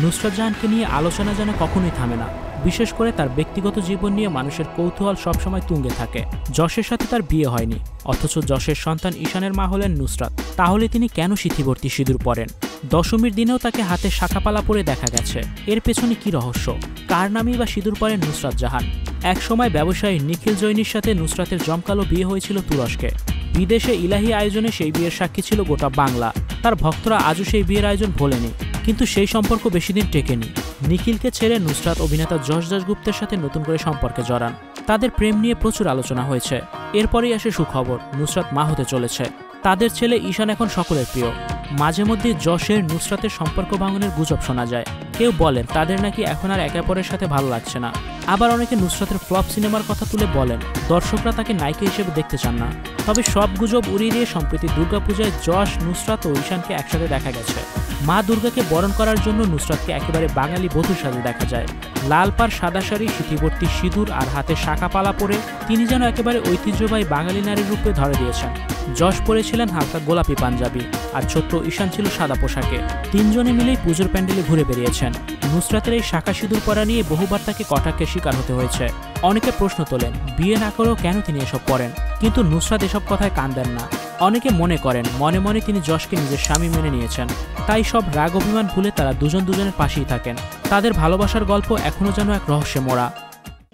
নুসরাত জাহানকে নিয়ে আলোচনা যেন কখনোই থামে না। বিশেষ করে তার ব্যক্তিগত জীবন নিয়ে মানুষের কৌতূহল সবসময় তুঙ্গে থাকে। যশের সাথে তার বিয়ে হয়নি, অথচ যশের সন্তান ঈশানের মা হলেন নুসরাত। তাহলে তিনি কেন সিঁথিভর্তি সিঁদুর পরেন? দশমীর দিনেও তাকে হাতে শাখাপালা পরে দেখা গেছে। এর পেছনে কি রহস্য? কার নামেই বা সিঁদুর পরেন নুসরাত জাহান? একসময় ব্যবসায়ী নিখিল জৈনির সাথে নুসরাতের জমকালো বিয়ে হয়েছিল তুরস্কে। বিদেশে ইলাহি আয়োজনে সেই বিয়ের সাক্ষী ছিল গোটা বাংলা। তার ভক্তরা আজও সেই বিয়ের আয়োজন ভোলেনি। কিন্তু সেই সম্পর্ক বেশিদিন টেকেনি। নিখিলকে ছেড়ে নুসরাত অভিনেতা যশ দাশগুপ্তের সাথে নতুন করে সম্পর্কে জড়ান। তাদের প্রেম নিয়ে প্রচুর আলোচনা হয়েছে। এরপরেই আসে সুখবর, নুসরাত মা হতে চলেছে। তাদের ছেলে ঈশান এখন সকলের প্রিয়। মাঝে মধ্যে যশের নুসরাতের সম্পর্ক ভাঙনের গুজব শোনা যায়। কেউ বলেন তাদের নাকি এখন আর একে অপরের সাথে ভালো লাগছে না। আবার অনেকে নুসরাতের ফ্লপ সিনেমার কথা তুলে বলেন দর্শকরা তাকে নায়িকা হিসেবে দেখতে চান না। তবে সব গুজব উড়িয়ে দিয়ে সম্প্রতি দুর্গাপূজায় যশ, নুসরাত ও ঈশানকে একসাথে দেখা গেছে। মা দুর্গাকে বরণ করার জন্য নুসরাতকে একেবারে বাঙালি বধূর সাজে দেখা যায়। লাল পাড়, সাদা শাড়ি, সিঁথিভর্তি সিঁদুর আর হাতে শাখাপালা পরে তিনি যেন একেবারে ঐতিহ্যবাহী বাঙালি নারীর রূপে ধরে দিয়েছেন। যশ পরেছিলেন হালকা গোলাপি পাঞ্জাবি, আর ছোট্ট ঈশান ছিল সাদা পোশাকে। তিনজনে মিলেই পুজোর প্যান্ডেলে ঘুরে বেরিয়েছেন। নুসরাতের এই শাখা সিঁদুর পরা নিয়ে বহুবার তাকে কটাক্ষের শিকার হতে হয়েছে। অনেকে প্রশ্ন তোলেন বিয়ে না করেও কেন তিনি এসব পড়েন, কিন্তু নুসরাত এসব কথায় কান দেন না। অনেকে মনে করেন মনে মনে তিনি যশকে নিজের স্বামী মেনে নিয়েছেন। তাই সব রাগ অভিমান ভুলে তারা দুজনের পাশেই থাকেন। তাদের ভালোবাসার গল্প এখনো যেন এক রহস্যে মোড়া।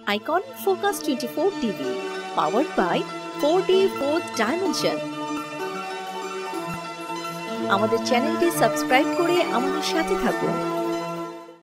Icon focus 24 TV, powered by 4D Fourth Dimension। আমাদের চ্যানেলটি সাবস্ক্রাইব করে আমাদের সাথে থাকুন।